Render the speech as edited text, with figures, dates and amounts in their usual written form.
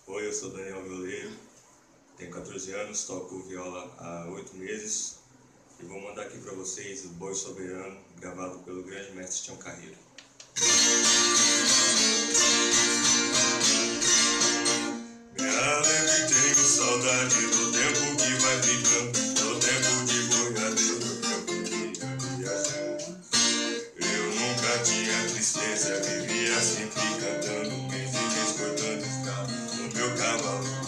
Oi, eu sou Daniel Violeiro, tenho 14 anos, toco viola há 8 meses e vou mandar aqui para vocês o Boi Soberano, gravado pelo grande mestre Tião Carreiro. Me alegre, tenho saudade do tempo que vai ficando, do tempo de boiadeiro, do tempo de viajando. Eu nunca tinha tristeza, vivia sempre cantando, mês e mês cortando estrada no meu cavalo.